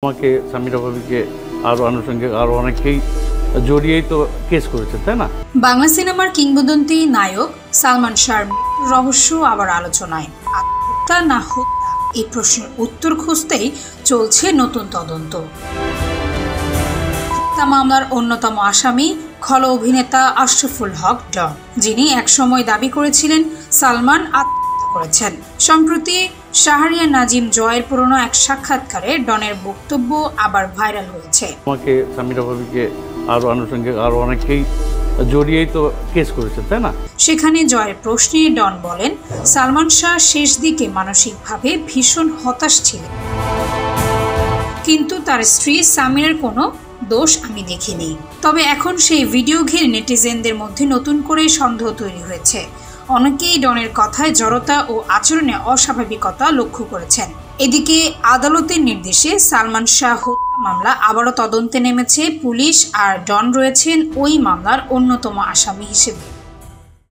আমাকে সামিরা ভাবিকে আরো আনুষঙ্গিক আরো অনেকেই জড়িয়েই তো কেস করেছে, তাই না? বাংলা সিনেমার কিংবদন্তি নায়ক সালমান শাহর রহস্য আবার আলোচনায়। আত্মহত্যা না হত্যা, এই প্রশ্নের উত্তর খুঁজতেই চলছে নতুন তদন্ত। হত্যা মামলার অন্যতম আসামি খল অভিনেতা আশরাফুল হক ডন, যিনি একসময় দাবি করেছিলেন সালমান আত্মহত্যা করেছেন। সম্প্রতি শাহরিয়ার নাজিম জয়ের পুরনো এক সাক্ষাৎকারে ডনের বক্তব্য আবার ভাইরাল হয়েছে। আমাকে সামিরা ভাবিকে আরো আনুষঙ্গিক আরো অনেকেই জড়িয়েই তো কেস করেছে, তাই না? সেখানে জয়ের প্রশ্নে ডন বলেন, সালমান শাহ শেষ দিকে মানসিকভাবে ভীষণ হতাশ ছিলেন, কিন্তু তার স্ত্রী সামিরার কোনো দোষ আমি দেখিনি। তবে এখন সেই ভিডিও ঘিরে নেটিজেনদের মধ্যে নতুন করে সন্দেহ তৈরি হয়েছে। অনেকেই ডনের কথায় জড়তা ও আচরণে অস্বাভাবিকতা লক্ষ্য করেছেন। এদিকে আদালতের নির্দেশে সালমান শাহ হত্যা মামলা আবারও তদন্তে নেমেছে পুলিশ, আর ডন রয়েছেন ওই মামলার অন্যতম আসামি হিসেবে।